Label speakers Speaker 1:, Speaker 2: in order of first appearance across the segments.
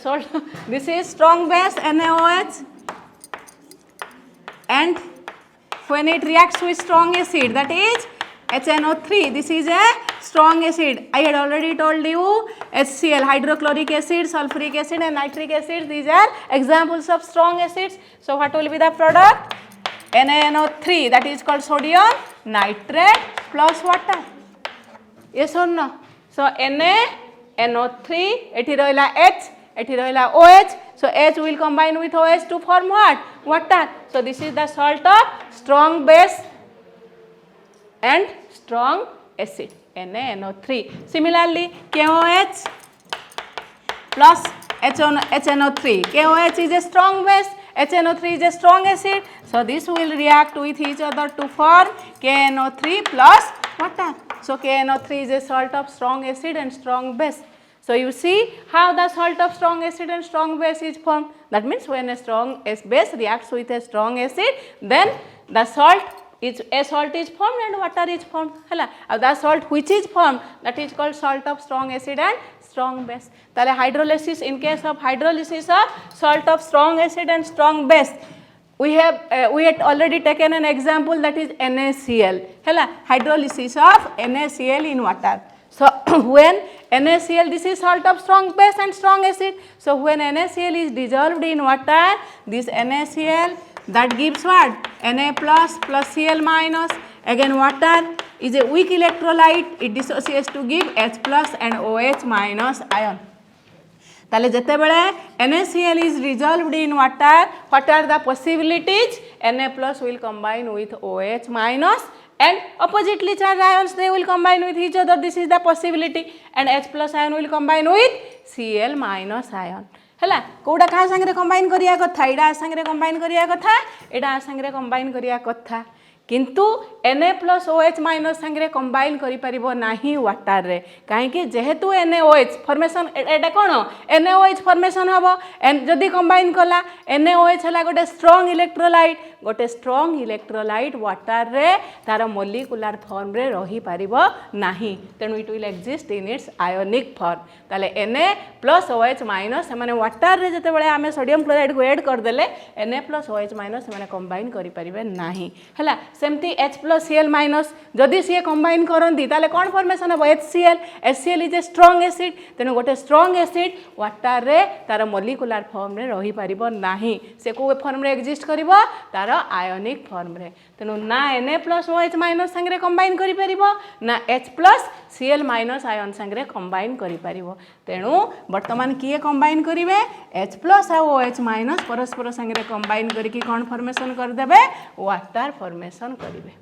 Speaker 1: salt this is strong base NaOH, and when it reacts with strong acid, that is HNO3, this is a strong acid. I had already told you HCl, hydrochloric acid, sulfuric acid and nitric acid, these are examples of strong acids. So what will be the product? NaNO3, that is called sodium nitrate plus water. Yes or no? So NaNO3, एठी रहिला H, एठी रहिला OH. So H will combine with OH to form what? Water. So this is the salt of strong base and strong acid, NaNO3. Similarly, KOH plus HNO3. KOH is a strong base, HNO3 is a strong acid. So this will react with each other to form KNO3 plus water. So KNO3 is a salt of strong acid and strong base. So you see how the salt of strong acid and strong base is formed. That means when a strong base reacts with a strong acid, then the salt is formed and water is formed. The salt which is formed, that is called salt of strong acid and strong base. Hydrolysis, in case of hydrolysis of salt of strong acid and strong base, we had already taken an example, that is NaCl. Hydrolysis of NaCl in water. So when NaCl, this is salt of strong base and strong acid. So when NaCl is dissolved in water, this NaCl, that gives what? Na plus plus Cl minus. Again water is a weak electrolyte, it dissociates to give H plus and OH minus ion. ताले जेतेबेले NaCl is dissolved in water, what are the possibilities? Na plus will combine with OH minus, and oppositely charged ions, they will combine with each other, this is the possibility, and H plus ion will combine with Cl minus ion. है कौटा क्या सांगे combine करिया कथा, एटा सांगे combine करिया कथा, एटा सांगे combine करिया कथा, किंतु Na plus OH minus सांगे combine करि परिबो नाही वाटर रे, काहेकि जेहेतु NaOH फॉर्मेशन एटा कोन NaOH फॉर्मेशन हबो, एंड जदी कंबाइन कला NaOH हला गोटे स्ट्रांग इलेक्ट्रोलाइट, गोटे स्ट्रांग इलेक्ट्रोलाइट वाटर रे तार मोलिकुलर फॉर्म रे रही परिबो नाही, तेनु it will exist in its ionic form. ताले Na प्लस OH माइनस से माने वाटर रे जते बेले आमे सोडियम क्लोराइड को ऐड कर देले Na प्लस OH माइनस से माने कंबाइन करि परिबे नाही. हला सेमती H प्लस Cl माइनस जदि सी कंबाइन करंती ताले कोन फॉर्मेशन हो HCl. HCl is a strong acid, तेनु गोटे स्ट्रांग एसिड वाटर रे तार मोलिकुलर फॉर्म रे रही परिबो नाही, से को फॉर्म रे एक्जिस्ट करिवो तार आयोनिक फॉर्म रे. तेनु ना Na प्लस OH माइनस संगे कंबाइन करि परिबो ना H plus Cl minus ion संगे कंबाइन करि परिबो. तेनु वर्तमान किए कंबाइन करिवे H प्लस आ OH माइनस परस्पर संगे कंबाइन करिकि कोन फॉर्मेशन कर देबे वाटर फॉर्मेशन करिवे.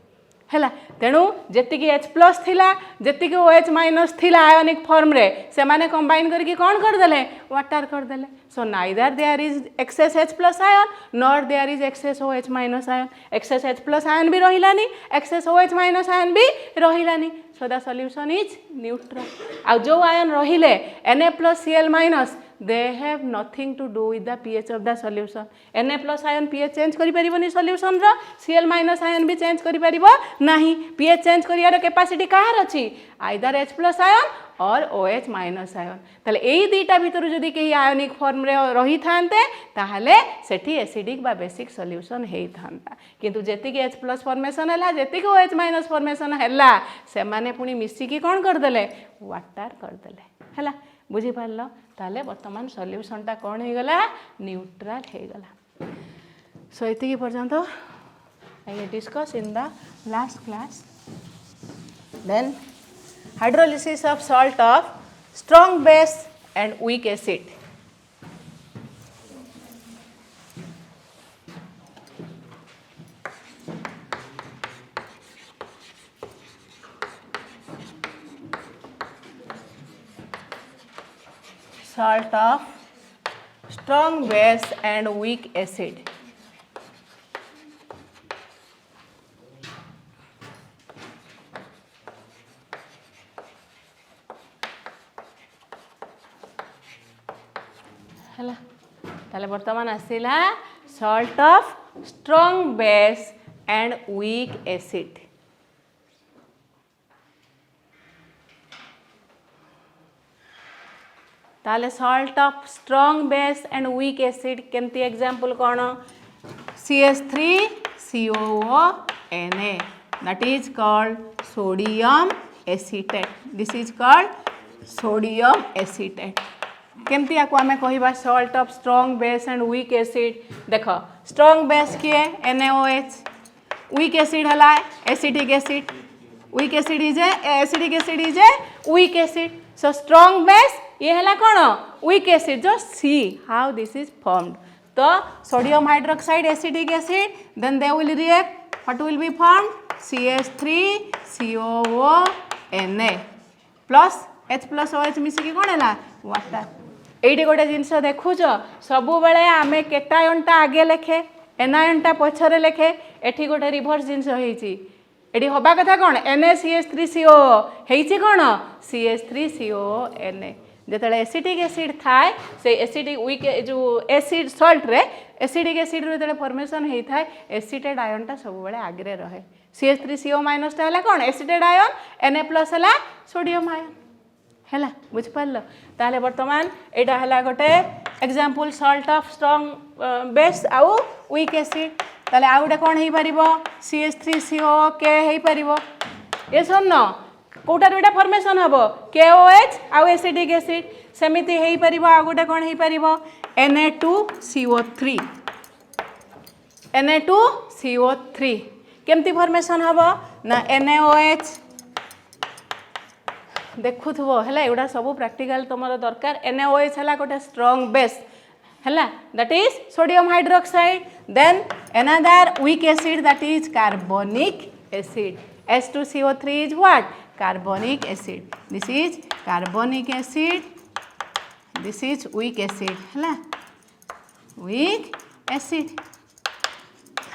Speaker 1: हैला तेणु जेतिकी H प्लस थिला जेतिकी OH माइनस थिला आयोनिक फॉर्म रे से माने कंबाइन करके कौन कर देले वाटर कर देले. So neither there is excess H plus ion not there is excess OH minus ion. Excess H plus ion भी रहिलानी, एक्सेस OH माइनस आयन भी रहिलानी. So the solution is neutral. आ जो आयन रहिले Na plus Cl minus, they have nothing to do with the pH of the solution. Na plus ion pH change करि परिबोनी solution रो, Cl minus ion भी change करि परिबो नाही. pH change करियार capacity काहार अछि either H plus ion और OH minus ion. ताले एई दुईटा भितर जदि केही आयोनिक फॉर्म रे रही थांते ताहले सेठी एसिडिक बा बेसिक सॉल्यूशन हेई थांता, किंतु जेतिकी H plus फॉर्मेशन हला जेतिकी OH minus फॉर्मेशन हला से माने पुनी मिसी की कोन कर देले वाटर कर देले. हला बुझी पारलो. ताले वर्तमान सॉल्यूशनटा कौन हो गला न्यूट्रल हो गला. सो एतिकी पर्यंत I will discuss in the last class. Then hydrolysis of salt of strong base and weak acid. Salt of strong base and weak acid. हला ताले वर्तमान आसिला salt of strong base and weak acid. ताले salt of strong base and weak acid केमती example कौन CH3COO that is called sodium acetate. This is called sodium acetate. केमती आपको आमे कहिबा salt of strong base and weak acid देख strong base किए NaOH weak acid हला acetic acid weak acid is acidic acid is weak acid so strong base ये हला कोन वीक एसिड जो see how this is formed तो sodium hydroxide acetic acid then they will react what will be formed CH3COO plus H plus OH मिसिकी कोन हला water एठी गोटे जिनस देखुछ सबु बेले आमे केटायनटा आगे लेखे एनायनटा पछरे लेखे एठी गोटे रिवर्स जिनस होईची एठी होबा कथा कोन NaCH3CO हेईची कोन CH3COO जेतले एसिटिक एसिड थाए से एसिडिक वीक जो एसिड सॉल्ट रे एसिडिक एसिड रे जेतले फॉर्मेशन हेई थाए एसिटेट आयनटा सब बेले आगे रहे CH3CO माइनस टा हला कोन एसिटेट आयन Na प्लस हला सोडियम आयन हैला बुझ पारल ताले वर्तमान एटा हला गोटे example salt of strong base आउ वीक एसिड ताले आ गोटे कोन हेई परिबो CH3CO के हेई परिबो ए सुन कोटार एटा फॉर्मेशन हबो KOH आउ एसिडिक एसिड सेमिति हेई परिबो आ गोटे कोन हेई परिबो Na2CO3 केमती फॉर्मेशन हबो ना NaOH देखुथबो हैला एडा सब प्रैक्टिकल तुमरो दरकार NaOH हैला गोटे स्ट्रॉन्ग बेस हैला that is sodium hydroxide then another weak acid that is कार्बनिक acid H2CO3 is what carbonic acid this is carbonic acid this is weak acid हैला weak acid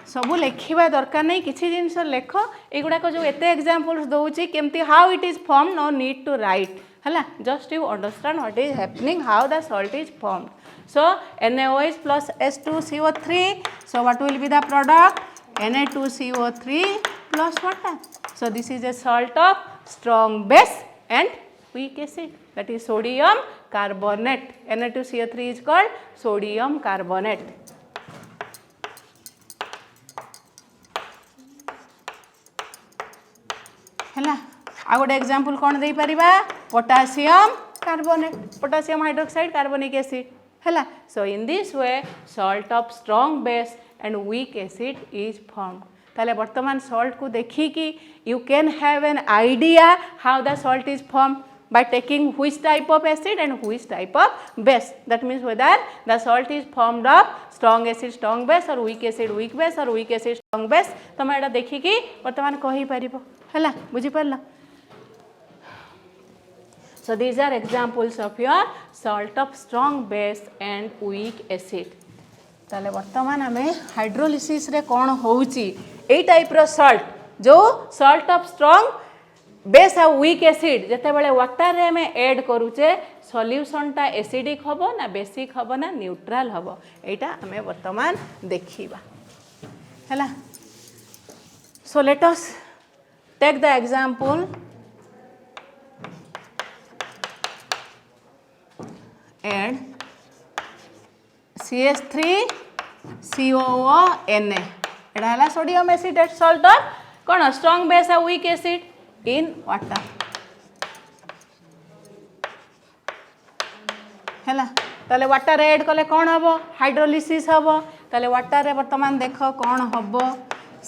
Speaker 1: सब लिखा दरकार नहीं किसी जिनस लेख एगुड़ाक जो एत एग्जांपल्स दूसरी केमती how it is form no need to write है just you understand what is happening how the salt is formed so NaOH plus H2CO3 so what will be the product Na2CO3 plus water so this is a salt of strong base and weak acid that is sodium carbonate Na2CO3 is called sodium carbonate हैला आ गोटे example कौन दे परिबा potassium carbonate potassium hydroxide carbonic acid हैला so in this way salt of strong base and weak acid is formed ताले वर्तमान salt को देखी कि you can have an idea how the salt is formed by taking which type of acid and which type of base that means whether the salt is formed of strong acid strong base or weak acid weak base or weak acid strong base तुम एटा देखि कि वर्तमान कहि परिबो हैला बुझी परला so these are examples of your salt of strong base and weak acid ताले वर्तमान हमें हाइड्रोलिसिस रे कोन होउची ए टाइप रो सॉल्ट जो सॉल्ट ऑफ स्ट्रॉन्ग बेस आ वीक एसिड जिते बड़े वाटर रे में ऐड करूचे सॉल्यूशन टा एसिडिक हबो ना बेसिक हबो ना न्यूट्रल हबो एटा हमें वर्तमान देखिबा हैला so let us take the example add CH3COONA एटा हला सोडियम एसिटेट सॉल्ट ऑफ कोन स्ट्रॉन्ग बेस आ वीक एसिड in water हैला ताले वाटर ऐड कले कौन हबो हाइड्रोलिसिस हबो ताले वाटर रे वर्तमान देख कौन हबो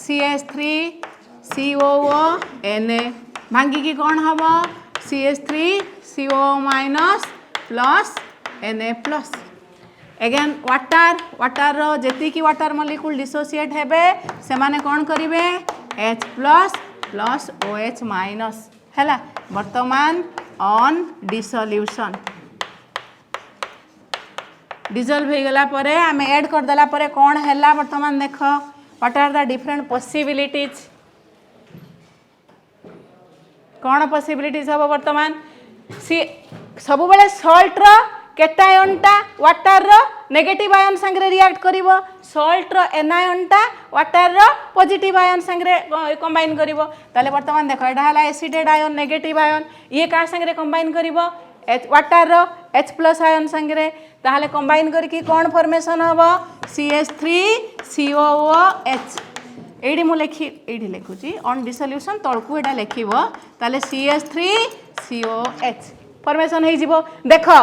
Speaker 1: CH3COONA भांगी की कौन हबो CH3CO minus plus Na plus again water रो जेती की वाटर मॉलिक्यूल डिसोसिएट हेबे से माने कौन करिवे H plus plus OH minus हैला वर्तमान ऑन डिसोल्यूशन डिजोल्व हो गला परे आमे ऐड कर देला परे कोन हैला वर्तमान देख what are the different possibilities कोन पॉसिबिलिटीज हबो वर्तमान सी सब बेले सॉल्ट रो केटायनटा वाटर रो नेगेटिव आयन संगे रिएक्ट करिवो सॉल्ट रो एनायनटा वाटर रो पॉजिटिव आयन संगे कंबाइन करिवो ताले वर्तमान देखो एडा हला एसिडेड आयन नेगेटिव आयन ये का संगे कंबाइन करिवो H water H plus ion संगे ताहले कंबाइन करके कौन फॉर्मेशन हम CH3COOH एडी मु लिखी एडी लिखुची ऑन डिसोल्यूशन तळकू एटा लिखिबो ताले CH3COH फॉर्मेशन हे जिवो देखो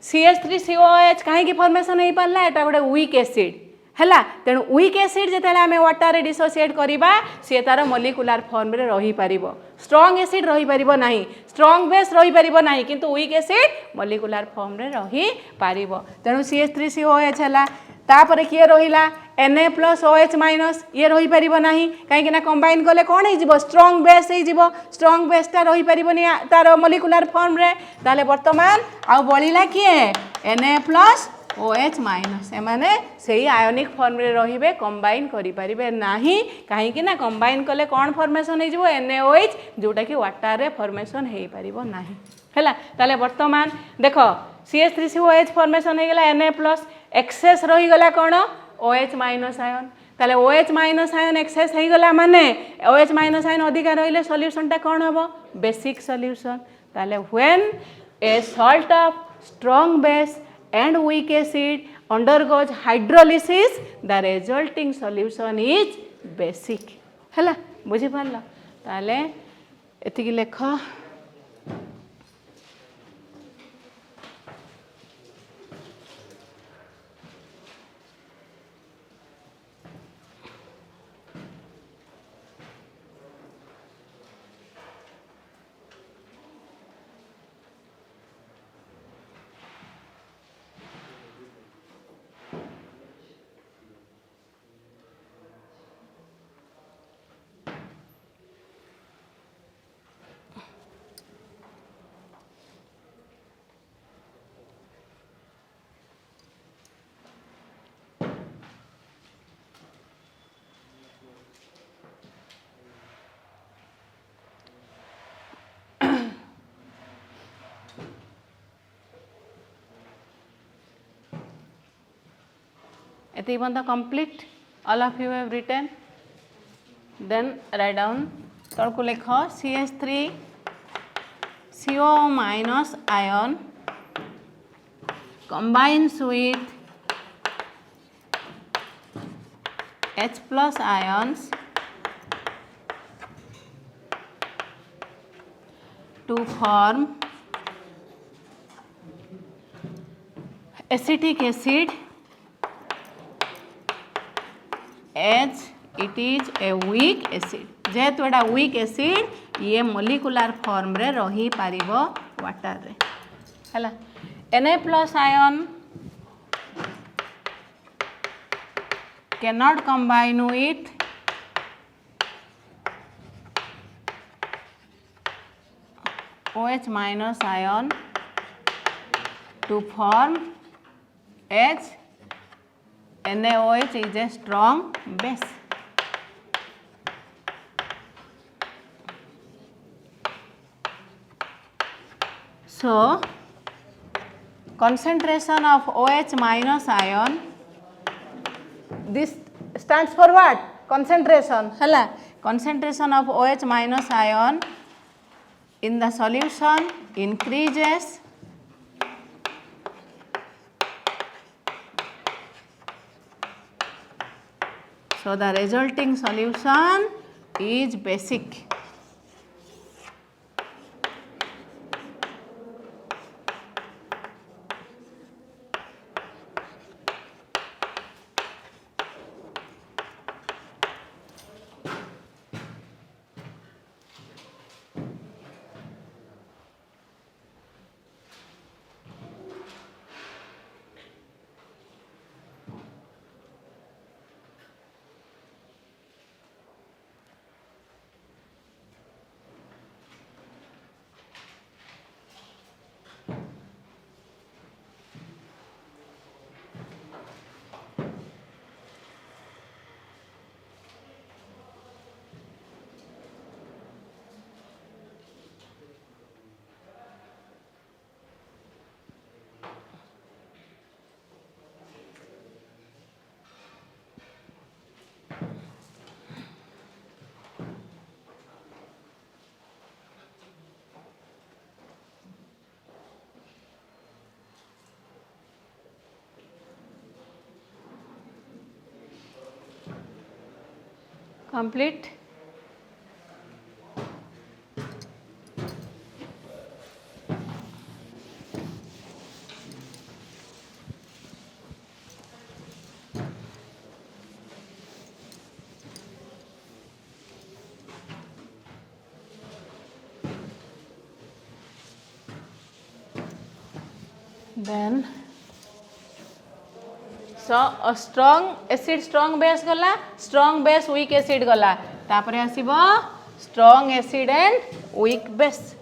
Speaker 1: CH3COH कहीं फॉर्मेशन हो पारा एटा गोटे वीक एसिड है तेणु वीक एसिड जिते आम वाटर रे डिसोसिएट करवा सी तार मॉलिक्यूलर फॉर्म रे रही पारिबो स्ट्रांग एसिड रही पारिबो नहीं स्ट्रांग बेस रही पारिबो नहीं किंतु वीक एसिड मॉलिक्यूलर फॉर्म रे रही पारिबो तेणु CH3COH है तापर किए रहिला Na+OH- ये रही पारिबो नहीं कहीं कंबाइन कले कौन हो स्ट्रांग बेस हो स्ट्रांग बेसटा रही पारिबोनी तार मॉलिक्यूलर फॉर्म रे ताले वर्तमान आउ बळिला किए Na+OH- एमाने सेही आयोनिक फॉर्म रे रहिबे कंबाइन करि पारिबे नाही कहीं ना कंबाइन कले कौन फॉर्मेशन हो NaOH जोटा कि वाटर रे फॉर्मेशन हो पारिबो नाही हैला ताले वर्तमान देखो CH3COH फॉर्मेशन हो गला Na+ एक्सेस रही गला कौन OH- आयन ताले OH- आयन एक्सेस हो गला माने OH- आयन अधिका रहिले सॉल्यूशनटा कौन हम बेसिक सॉल्यूशन ताले when A salt of strong base and weak acid undergoes hydrolysis the resulting solution is basic हैला बुझी पारल ताले एतिकी लेख एति बंद complete all of you have written then write down तळकु लेख CH3CO- ion combines with H+ ions to form acetic acid as it is a weak acid जेहेतु एटा weak acid ये मोलिकुलर फॉर्म रे रही पारिबो वाटर रे हैला Na+ ion cannot combine with OH- ion to form H NaOH is a strong base. So, concentration of OH- ion, this stands for what? Concentration. Hala. Concentration of OH- ion in the solution increases so the resulting solution is basic. complete. Then so a strong acid strong base gala, strong base weak acid gala, तापरे आसीबो strong acid and weak base.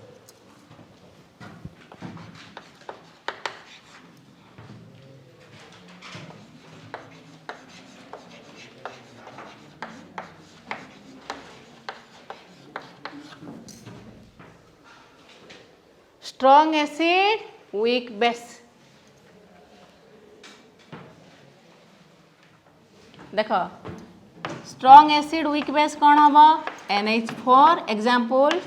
Speaker 1: Strong acid weak base. देख strong acid weak base कौन हम NH4 example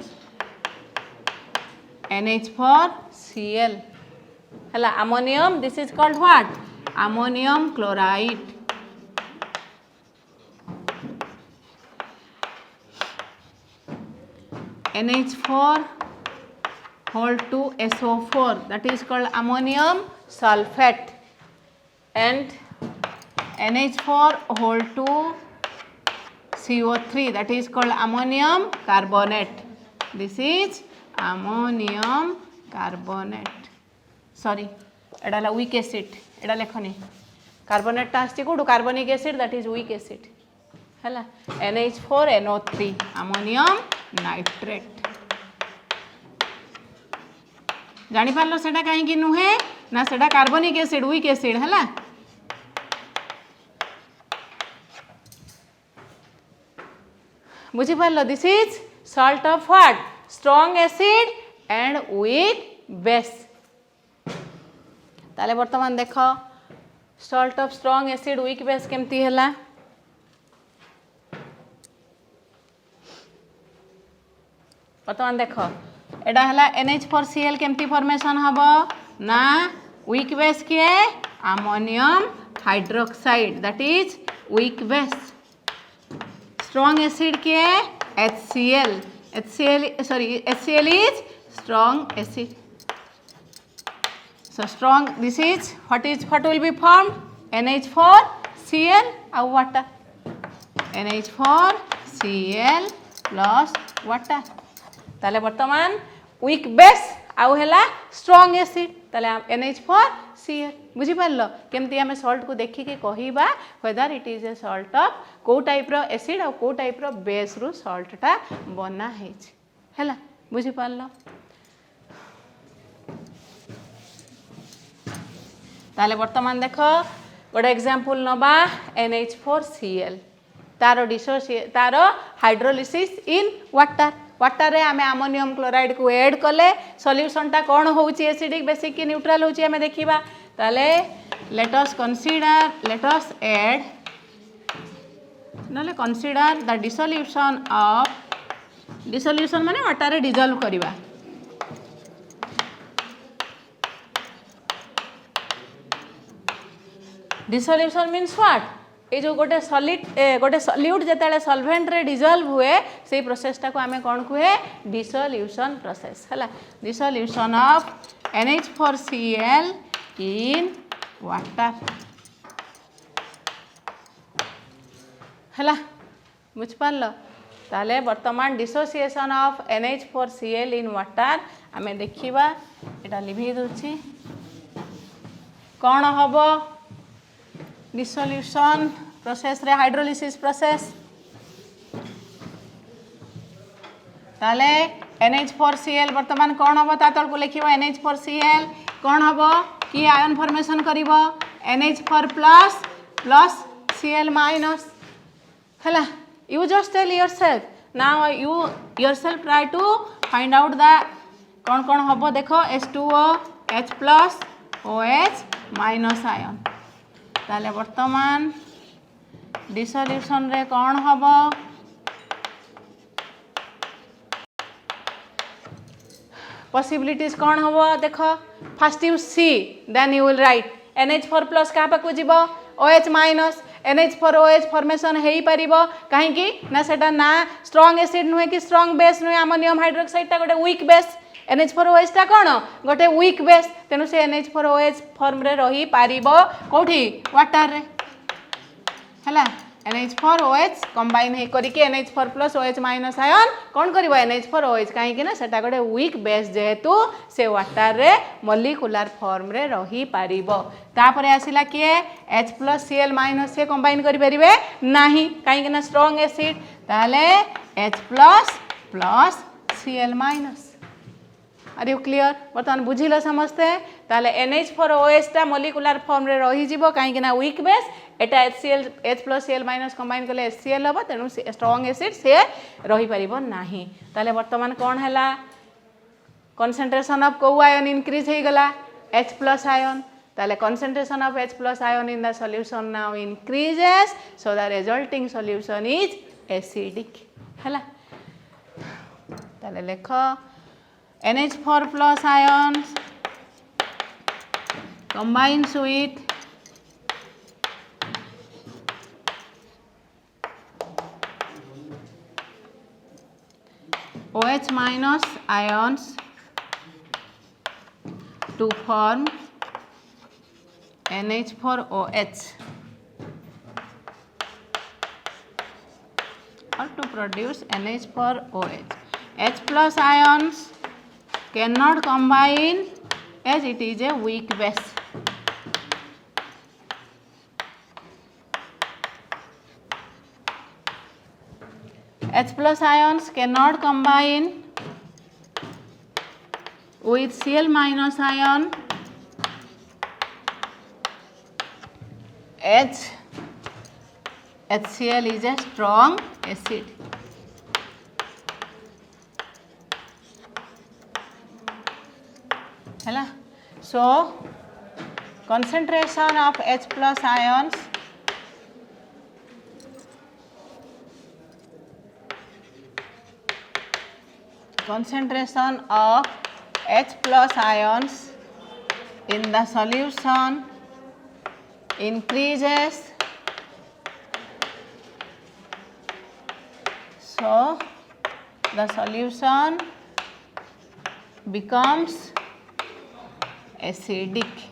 Speaker 1: NH4Cl है ammonium this is called what ammonium chloride NH4 whole 2 SO4 that is called ammonium sulfate and NH4 whole 2 CO3 that is called ammonium carbonate. This is ammonium carbonate. Sorry, एडा ला weak acid. एडा लेखनी carbonate टा आस्ती कोडू carbonic acid that is weak acid. हैला NH4NO3 ammonium nitrate. जानी पारलो सेटा काहे कि नुहे ना सेटा carbonic acid weak acid हैला बुझी पारलो this is salt of what strong acid and weak base ताले वर्तमान देख salt of strong acid weak base केमती हैला वर्तमान देख एडा हैला NH4Cl केमती फॉर्मेशन हबो ना वीक बेस के ammonium hydroxide that is weak base strong acid के HCl is strong acid so strong this is what will be formed NH4Cl and water NH4Cl plus water ताले वर्तमान weak base आउ हैला strong acid ताले NH4Cl बुझी पारलो केमती आमे salt को देखि के कहिबा whether it is a salt of को टाइप रो एसिड और को टाइप रो बेस रु सॉल्ट टा बना हेछ हैला बुझी पारलो ताले वर्तमान देखो गोटे एग्जांपल नबा NH4Cl taro hydrolysis in water water रे आमे अमोनियम क्लोराइड को ऐड कले सॉल्यूशन टा कोन होउची एसिडिक बेसिक की न्यूट्रल होउची आमे देखिबा ताले let us add नले consider the dissolution माने वाटर रे डिसॉल्व करिबा डिसॉल्यूशन मीन्स व्हाट ए जो गोटे सॉल्यूट जेताले सॉल्वेंट रे डिसॉल्व हुए से प्रोसेस टा को आमे कोन कुहे डिसॉल्यूशन प्रोसेस हला dissolution of NH4Cl in water हला बुझ पारलो ताले वर्तमान dissociation of NH4Cl in water आमे देखिबा एटा लिभि दोछि कोन हबो डिसोल्यूशन प्रोसेस रे हाइड्रोलिसिस प्रोसेस ताले NH4Cl वर्तमान कोन हबो ता तळ को लिखिबा NH4Cl कोन हबो कि आयन फॉर्मेशन करिबो NH4 प्लस Cl माइनस हला you just tell yourself now you yourself try to find out the कोन कोन हबो देखो H2O H plus OH minus ion ताले वर्तमान डिसोल्यूशन रे कोन हबो possibilities कौन हबो देखो first you see then you will write NH4 plus का पाकु जीवो OH माइनस NH4OH फॉर्मेशन हेई परिबो काहेकि ना सेटा ना स्ट्रांग एसिड नुहे कि स्ट्रांग बेस नुहे अमोनियम हाइड्रोक्साइड टा गोटे वीक बेस NH4OH टा कौन गोटे वीक बेस तेणु से NH4OH फॉर्म रे रही पारिबो कोठी वाटर रे हैला NH4OH कंबाइन हे करिके NH4 plus OH minus ion कौन करिवो NH4OH काहेकि ना सेटा गोटे वीक बेस जेहेतु से वाटर रे मॉलिक्यूलर फॉर्म रे रही पारिबो तापरे आसिला किए H प्लस Cl माइनस से कंबाइन करि परिबे नाही काहेकि ना स्ट्रांग एसिड ताले H plus plus Cl minus are you clear बर्तमान बुझिल समस्ते ताले NH4OH टा मॉलिक्यूलर फॉर्म रे रही जिवो काहेकि ना वीक बेस एटा HCl H plus Cl minus combine कले HCl हबो तेनु स्ट्रांग एसिड से रही परिबो नाही ताले बर्तमान कोन हैला कंसंट्रेशन ऑफ को आयन इंक्रीज हे गला H प्लस आयन ताले concentration of H plus ion in the solution now increases so the resulting solution is acidic हैला ताले लेखो NH4 plus ions combines with OH minus ions to form NH4OH or to produce NH4OH. H plus ions cannot combine as it is a weak base. H plus ions cannot combine with Cl minus ion HCl is a strong acid. Hello? So, concentration of H plus ions in the solution increases, so the solution becomes acidic.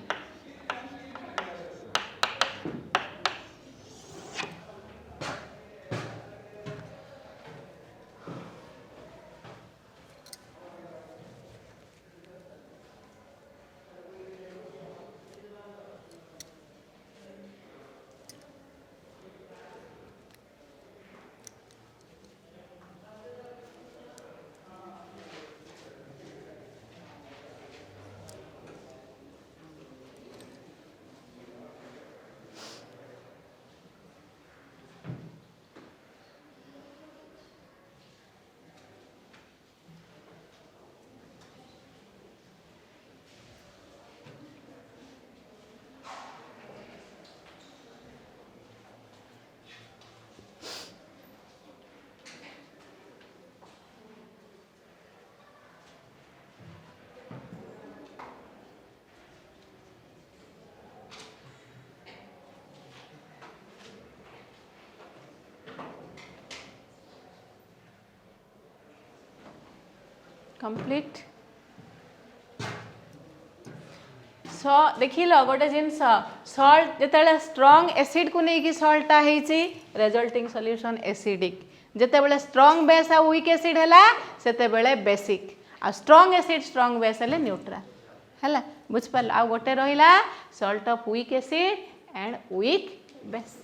Speaker 1: Complete. So देखिल गोटे जिनस salt जिते strong acid को लेकिन सॉल्टा होती resulting solution acidic जिते strong base आ weak acid है से बेसिक आ स्ट्रांग एसिड स्ट्रांग बेस है न्यूट्रल है बुझिपार आ गोटे रहा salt of weak acid and weak base.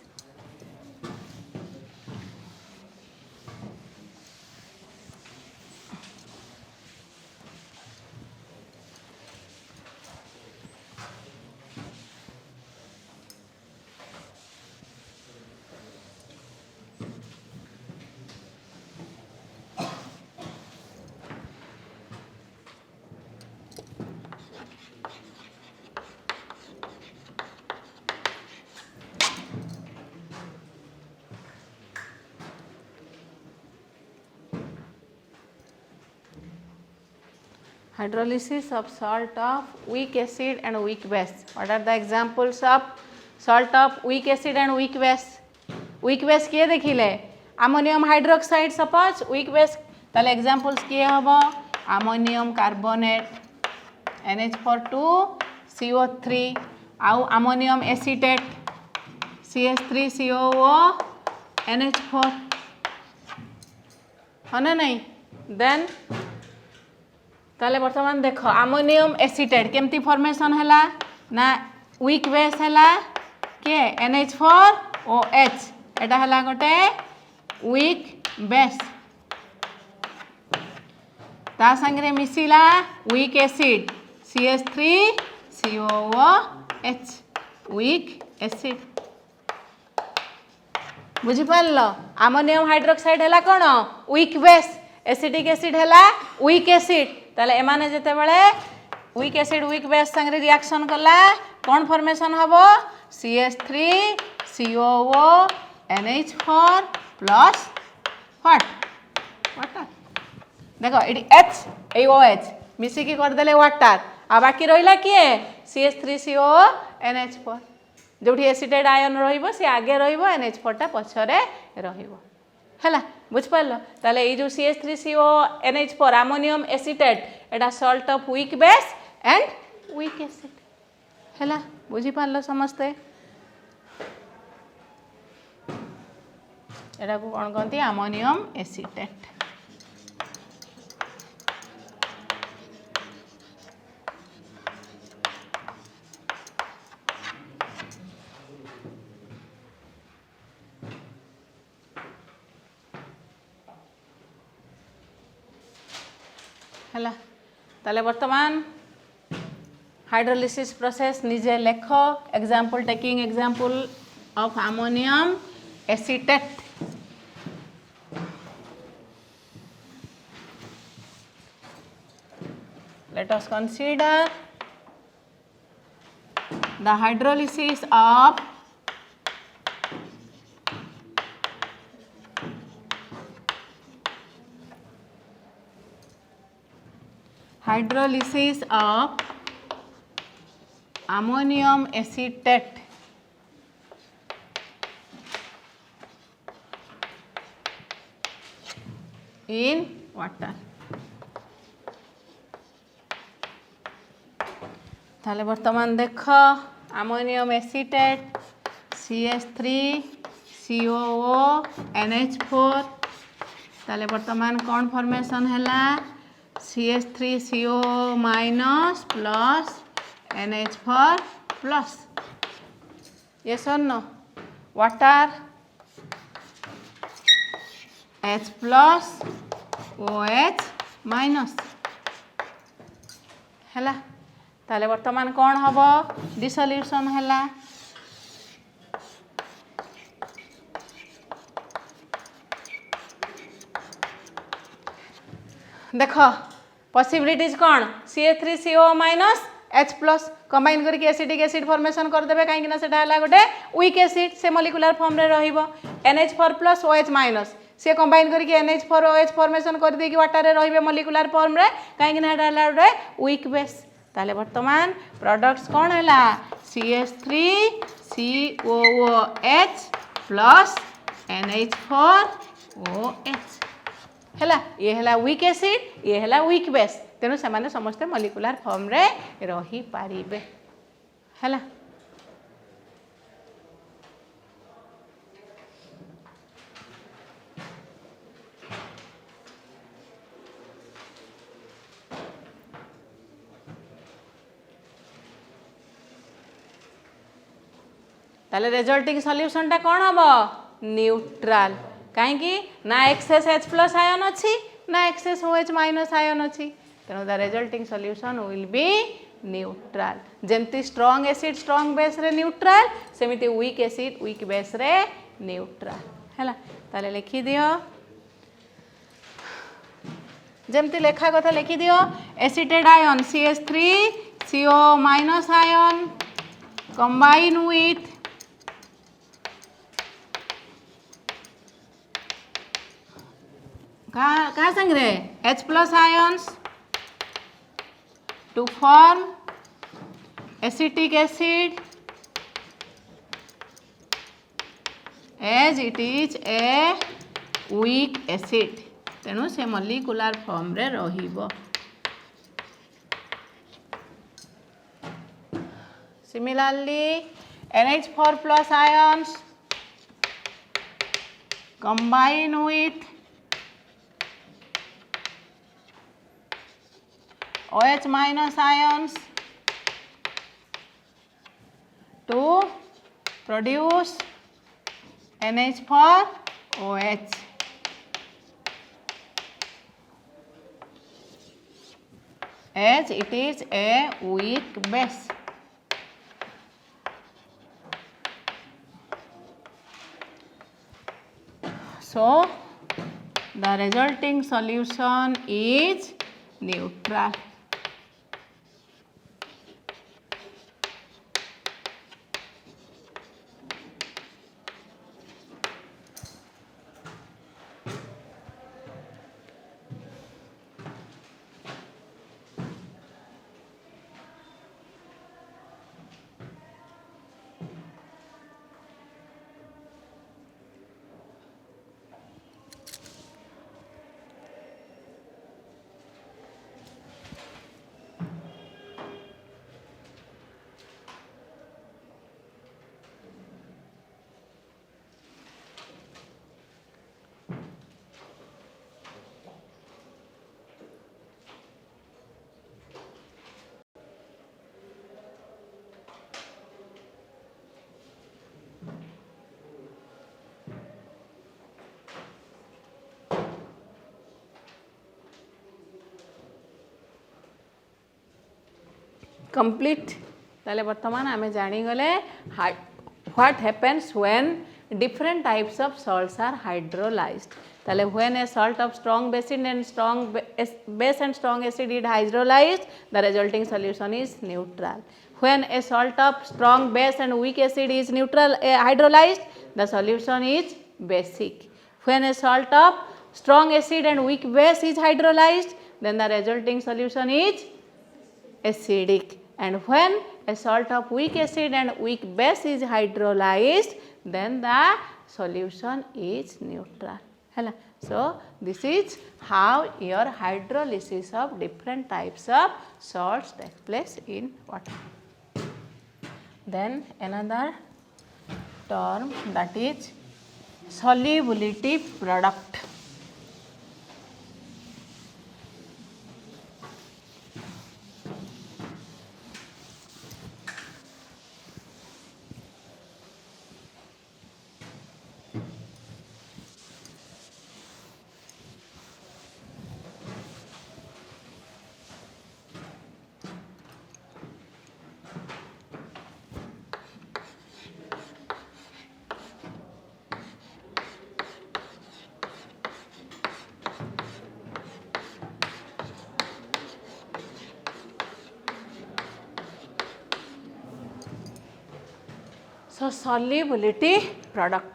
Speaker 1: Hydrolysis of salt of weak acid and weak base. What are the examples of salt of weak acid and weak base? Weak base किए देखिले ammonium hydroxide suppose week base ताले examples किए हबो ammonium carbonate NH4 CO3 आउ ammonium acetate CH3COO NH4 हाँ ना नहीं then ताले वर्तमान देख अमोनियम एसीटेट केमती फॉर्मेशन हैला ना वीक बेस हैला के NH4OH एटा हैला गोटे वीक बेस ता संगे मिसिला weak acid CH3COOH weak acid बुझी पारल अमोनियम हाइड्रोक्साइड हैला कोन वीक बेस एसिडिक एसिड हैला वीक एसिड ताले एमाने जेते बेले वीक एसिड वीक बेस संगे रिएक्शन कला कोन फॉर्मेशन हबो CH3COO NH4 plus what water देखो एडी H ए OH मिसी की कर देले वाटर आ बाकी रहिला किए CH3COO NH4 जोठी एसिटेट आयन रहिबो से आगे रहिबो NH4 टा पछरे रहिबो हैला बुझ पारलो ताले ए जो CH3COO NH4 ammonium acetate Etah salt of weak base and weak acid हैला बुझी पारलो समझते एटा को कोन कहती अमोनियम एसीटेट हैला ताले वर्तमान हाइड्रोलिसिस प्रोसेस निजे लेख example taking example of ammonium acetate let us consider the hydrolysis of ammonium acetate in water ताले वर्तमान देख अमोनियम एसीटेट CH3COO NH4 ताले वर्तमान कौन फॉर्मेशन हैला CH3COO minus plus NH4 plus yes और no water H plus OH minus हैला ताले वर्तमान कौन हम डिसोल्यूशन हैला देख पॉसिबिलिटीज कौन CH3COO minus H plus combine करके एसिडिक एसिड फॉर्मेशन कर देबे काहे कि ना सेटा हला गोटे वीक एसिड से मॉलिक्यूलर फॉर्म रे रहिबो NH4 प्लस OH माइनस से कंबाइन करके NH4OH फॉर्मेशन कर दे कि वाटर रे रहिबे मॉलिक्यूलर फॉर्म रे काहे कि ना हेटा हला गोटे वीक बेस ताले वर्तमान प्रोडक्ट्स कौन हैला CH3COOH प्लस NH4OH हैला ये हैला वीक एसिड ये हैला वीक बेस तेणु से माने समस्ते मॉलिक्यूलर फॉर्म रे रही पारिबे हैला ताले रिजल्टिंग सॉल्यूशन टा कौन हम न्यूट्रल कहीं ना एक्सेस H प्लस आयन अच्छी ना एक्सेस OH माइनस आयन अच्छी तेणु the resulting solution will be neutral जेमती स्ट्रॉन्ग एसिड स्ट्रॉन्ग बेस रे न्यूट्रल सेमिति वीक एसिड वीक बेस रे न्यूट्रल हैला ताले लिखि दियो जेमती लेखा कथा लिखि दियो acetate ion CH3CO minus ion combine with कहाँ संगे H plus ions to form acetic acid as it is a weak acid तेणु से मॉलिक्यूलर फॉर्म रे रहिबो। Similarly, NH4 plus ions combine with OH minus ions to produce NH4OH. As it is a weak base. So, the resulting solution is neutral. Complete. ताले वर्तमान आमे जानी गले what happens when different types of salts are hydrolyzed. ताले when a salt of strong base and strong base and strong acid is hydrolyzed, the resulting solution is neutral. When a salt of strong base and weak acid is hydrolyzed, the solution is basic. When a salt of strong acid and weak base is hydrolyzed, then the resulting solution is acidic. And when a salt of weak acid and weak base is hydrolyzed, then the solution is neutral. So, this is how your hydrolysis of different types of salts take place in water. Then another term, that is solubility product. So, solubility product.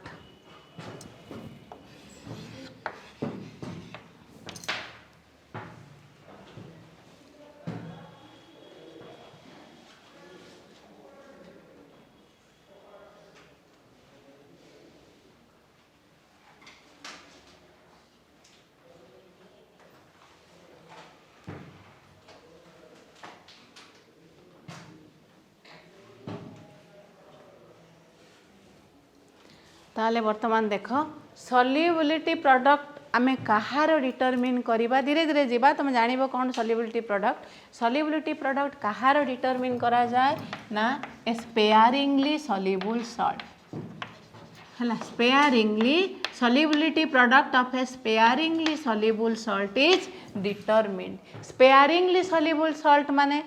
Speaker 1: ताले वर्तमान देख सल्युबिलिटी product आमे कहार determine करिबा धीरे धीरे जीवा तुम जानिबो कौन सल्युबिलिटी प्रोडक्ट कहार डिटरमिन करा जाए ना ए स्पेयरिंगली सल्युबल सॉल्ट हला स्पेयरिंगली solubility product of a sparingly soluble salt is determined. sparingly soluble salt माने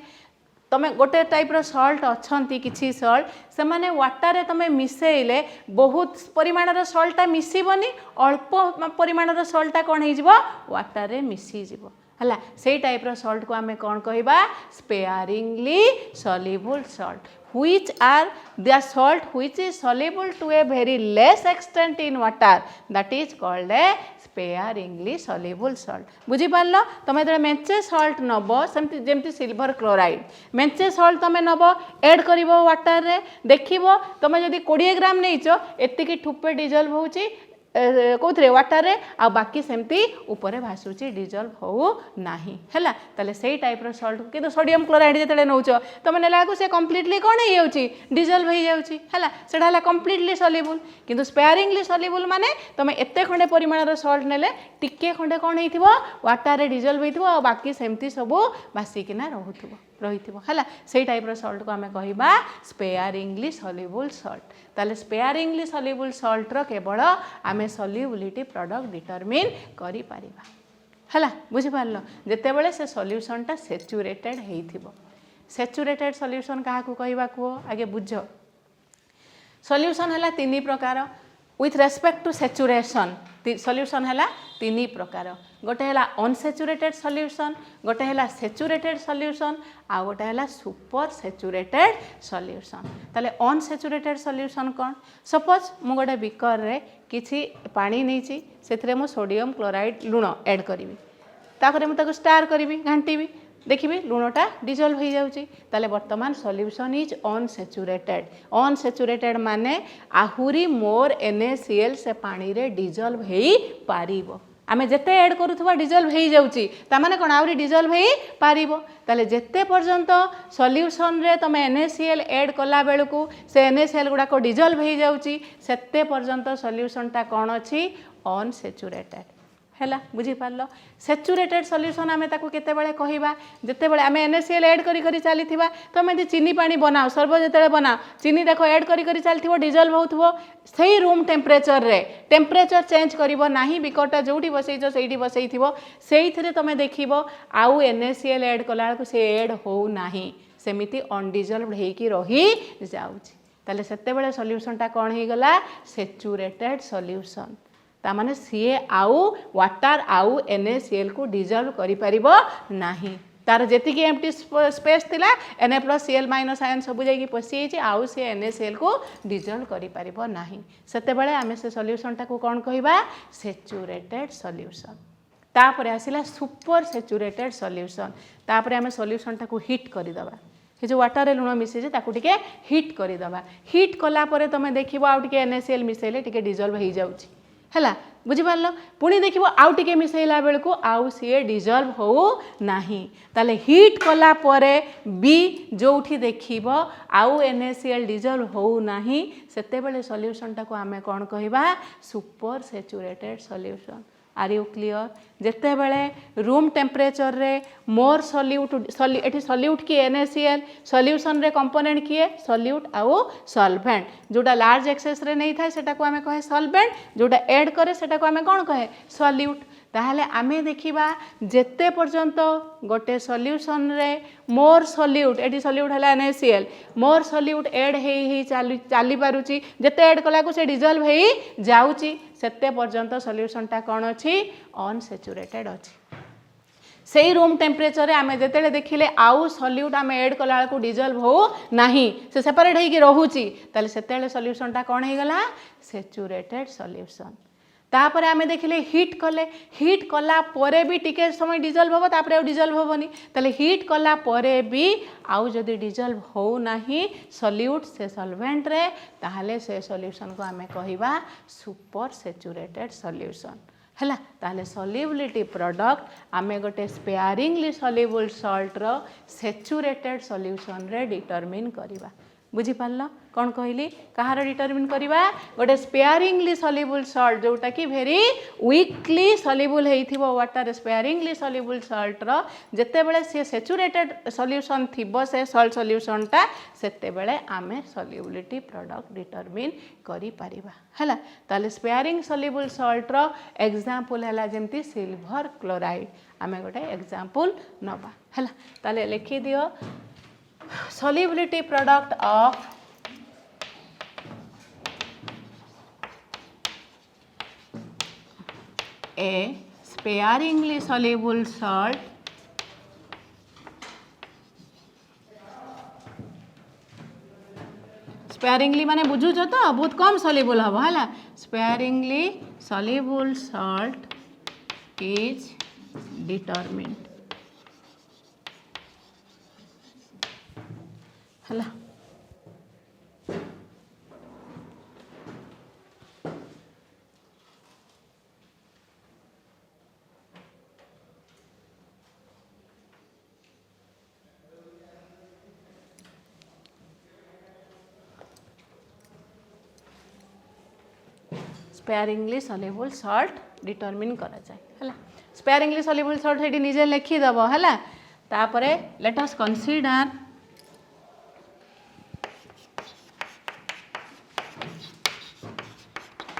Speaker 1: तमे गोटे टाइप रो सॉल्ट अच्छी किसी सॉल्ट से माने वाटर रे तमे मिसेइले बहुत परिमाण रो सॉल्टा मिसिबनी अल्प परिमाण रो सॉल्टा कोन हे जिवो वाटर रे मिसी जिवो हला से टाइप रो सॉल्ट को आमे कोन कहबा स्पेयरिंगली soluble salt. which are the salt which is soluble to a very less extent in water, that is called a sparingly soluble salt. बुझी पारल तुम जो मेचे सल्ट नब सेमती जमती सिल्वर क्लोराइड मेचे सल्ट तुम नब एड कर वाटर रे देखिबो तुम जदि 20 ग्राम नहींच एतिकी ठुपे डिजल्व होची कौन वाटर रे आ बाकी सेमती ऊपर भासुची डिजल्व हो नाही हैला ताले सेही टाइप रो सॉल्ट किंतु सोडियम क्लोराइड जेतले नउच तुम नेला को से कंप्लीटली कोन हे जाउची डिजल्व हो जाउची हैला सेडा हला कंप्लीटली सॉल्युबल किंतु स्पेयरिंगली सॉल्युबल माने तुम एते खंडे परिमाण रो सॉल्ट नेले टिके खंडे कोन हेथिबो वाटर रे डिजल्व हेथिबो आ बाकी सेमती सब बासिकिना रहुथिबो रहिथिबो हैला सेही टाइप रो सॉल्ट को हमें कहिबा स्पेयरिंगली सॉल्युबल सॉल्ट ताले स्पेयरिंगली सॉल्युबल सॉल्ट रो केवल आमे सॉल्युबिलिटी प्रोडक्ट डिटरमिन करि परिबा हैला बुझि पारलो जेतेबेले से सॉल्यूशन टा सैचुरेटेड हेइथिबो सैचुरेटेड सॉल्यूशन काहा को कहिबा को आगे बुझो सॉल्यूशन हला तीन प्रकार with respect to saturation solution हला तीन प्रकार गोटे है अनसैचुरेटेड सॉल्यूशन गोटे है सैचुरेटेड सॉल्यूशन आ गोटे है सुपर सैचुरेटेड सॉल्यूशन ताले अनसैचुरेटेड सॉल्यूशन कौन सपोज मु गोटे बिकर रे किछि पानी नहीं से मु सोडियम क्लोराइड लुण ऐड करी ताकरे मु ताको स्टार करी घांटी देखिए लुणटा डिजल्व हो जाऊँगी ताले वर्तमान सॉल्यूशन इज अनसैचुरेटेड माने आहुरी मोर NaCl से पानी रे डिजल्व हो पारिबो आमे जेते ऐड करूथबा डिजल्व हो जाऊँगी तामाने कोन आउरी डिजल्व हो पारिबो ताले जेते पर्यंत सॉल्यूशन रे तमे NaCl ऐड कला बेलकू से NaCl गुडा को डिजल्व हो जाऊँगी सेते पर्यंत सॉल्यूशन टा कोन अछि अनसैचुरेटेड हैला बुझी पारलो सैचुरेटेड सॉल्यूशन आमे ताको केते बेले कहिबा जेते बेले आमे NaCl ऐड करी करी चलीथिबा तमे जे चीनी पानी बनाओ सर्व जेते बनाओ चीनी देखो ऐड करी करी चलथिबो डिजल्व होथबो सही रूम टेम्परेचर रे टेम्परेचर चेंज करिवो नाही बिकटा जोठी बसैछो सेठी बसैथिबो सेहिथरे तमे देखिबो आउ NaCl ऐड कला को से ऐड हो नाही सेमिति अनडिजल्व्ड हेकी रही जाउची ताले सेते बेले सॉल्यूशन टा कोन हे गला सैचुरेटेड सॉल्यूशन तामाने सीए आउ वाटर आउ NaCl को डिजल्व करि परिबो नाही तार जेतिकी एम्प्टी स्पेस थिला Na+Cl- आयन सब जाई पसी छि आउ से NaCl को डिजल्व करि परिबो नाही सेते बेले आमे से सॉल्यूशन टा को कोन कहिबा सैचुरेटेड सॉल्यूशन तापरे आसिला सुपर सैचुरेटेड सॉल्यूशन तापरे आमे सॉल्यूशन टा को हीट करि दबा ये जो वाटर रे लुण मिसे ताकू टिके हीट करि दबा हीट कला परे तमे देखिबो आउ टिके NaCl मिसेले टिके डिजल्व हो जाउछि हैला बुझी पारल पुणी देखिबो आउ टिके मिसेला बेलको आउ सीए डिजल्व हो नाही ताले हीट कला परे बी जोठी देखिबो आउ NaCl डिजल्व हो नाही सेते बेले सॉल्यूशन टा को आमे कोन कहिबा super saturated solution are you clear जेते बेले रूम टेम्परेचर रे मोर सॉल्यूट एठी सॉल्यूट की NaCl सॉल्यूशन रे कंपोनेंट किए सॉल्यूट आउ सॉल्वेंट जोटा लार्ज एक्सेस रे नहीं था सेटा को आमे कहे सॉल्वेंट जोटा ऐड करे सेटा को आमे कोन कहे सॉल्यूट ताहले आमे देखिबा जेते पर्यंत गोटे सॉल्यूशन रे मोर सॉल्यूट एठी सॉल्यूट हला NaCl मोर सॉल्यूट ऐड हेई चाली पारुची जेते ऐड कला को से डिजल्व हेई जाउची सेते पर्यंत सॉल्यूशन टा कोन अछि अनसैचुरेटेड अछि सेही रूम टेम्परेचर रे आमे जेतेले देखिले आउ सॉल्यूट आमे ऐड कला को डिजल्व हो नाही से सेपरेट हेई कि रहूची ताले सेतेले सॉल्यूशन टा कोन हे गला सैचुरेटेड सॉल्यूशन तापर आमे देखिले हीट कला परे भी टिके समय डिजल्व होबो तापर डिजल्व होबोनी ताले हीट कला परे भी आउ जदि डिजल्व हो नाही सॉल्यूट से सॉल्वेंट रे ताहले से सॉल्यूशन को आमे कहिबा सुपर सैचुरेटेड सॉल्यूशन हैला ताहले सॉल्युबिलिटी प्रोडक्ट आमे गोटे स्पेयरिंगली सॉल्युबल सॉल्ट रो सैचुरेटेड सॉल्यूशन रे डिटरमिन करिबा बुझी पारल कौन कहली कहार डिटरमिन करवा गोटे स्पेयरिंगली सॉल्युबल सॉल्ट जोटा कि भेरी वीकली सॉल्युबल हेइथिबो वाटर स्पेयरिंगली सॉल्युबल सॉल्ट रो जेते बेले से सैचुरेटेड सॉल्यूशन थिबो से सॉल्ट सॉल्यूशन टा सेते बेले आमे सॉल्युबिलिटी प्रोडक्ट डिटरमिन करि परिबा हैला ताले स्पेयरिंग सॉल्युबल सॉल्ट रो एग्जांपल हैला जेमति सिल्वर क्लोराइड आमे गोटे एग्जांपल नबा हैला ताले लिखि दियो solubility product of a sparingly soluble salt स्पेयरिंगली माने बुझुछ तो बहुत कम सल्युबल हम है स्पेयरिंगली सल्युबल सॉल्ट इज डिटरमिन्ड है स्पेयरिंगली सल्युबल सॉल्ट डिटरमिन करा जाए है स्पेयरिंगली सल्युबल सॉल्ट से निजे लिखिदेव है तापर let us consider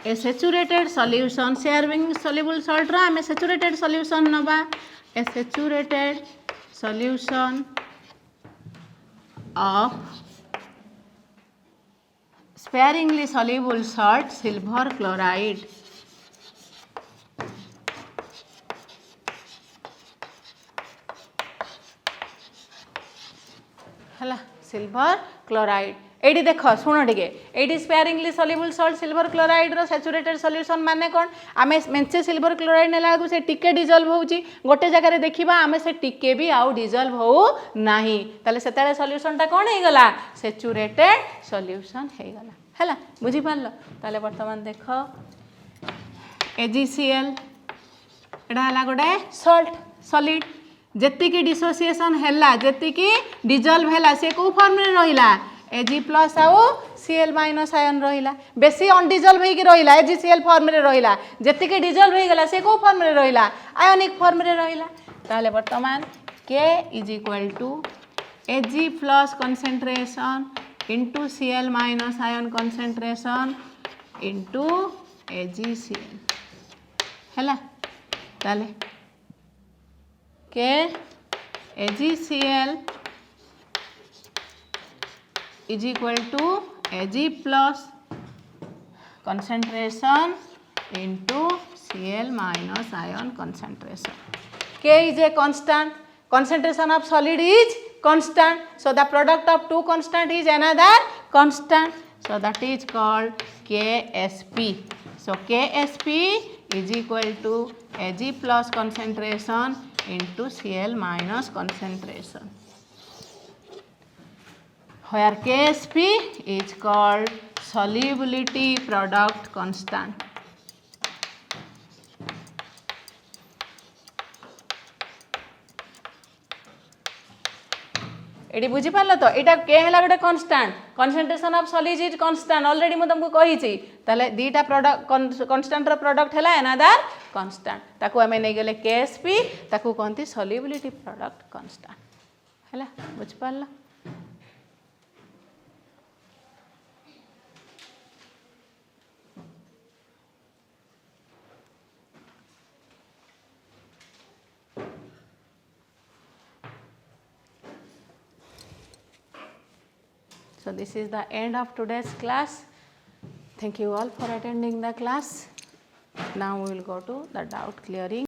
Speaker 1: a saturated solution sparing soluble salt रा आमे सैचुरेटेड सॉल्यूशन नबा a saturated solution of sparingly soluble salt silver chloride है सिल्वर क्लोराइड एटी देख शुण टे ये sparingly soluble salt silver chloride रो सैचुरेटेड सॉल्यूशन माने कौन आमे मेंचे सिल्वर क्लोराइड नेला से टिके डिजल्व होउची गोटे जगह देखिबा आमे से टिके भी आउ डिजल्व हो नाही ताले सेताले सॉल्यूशन टा कोन हे गला सैचुरेटेड सॉल्यूशन हे गला है बुझी पारल ताले वर्तमान देख AgCl एडा हला गोटे सॉल्ट सॉलिड जेतिकी डिसोसिएशन हैला जेतिकी डिजल्व हैला से को फॉर्म रे रहिला Ag प्लस आउ Cl माइनस आयन रहिला बेसी अनडिजल्व होई कि रहिला AgCl फॉर्म रे रहिला जेतिकी डिजल्व होई गला से को फॉर्म रे रहिला आयनिक फॉर्म रे रहिला ताले वर्तमान K is equal to Ag plus concentration into Cl minus ion concentration into AgCl है ताले के AgCl is equal to Ag plus concentration into Cl minus ion concentration. K is a constant. Concentration of solid is constant. So the product of two constant is another constant. So that is called Ksp. So Ksp is equal to Ag plus concentration into Cl minus concentration. Where Ksp is called solubility product constant. ये बुझीपार तो यहाँ के है गोटे constant concentration of solid is constant already मुझे तुमको कही ताले दीटा प्रोडक्ट कन्स्टाट प्रोडक्ट है अनादर कन्स्टाट ताकू आम नहीं गले केएसपी ताकू कहते सॉल्युबिलिटी प्रोडक्ट कन्स्टाट है बुझीपार So this is the end of today's class. Thank you all for attending the class. Now we will go to the doubt clearing.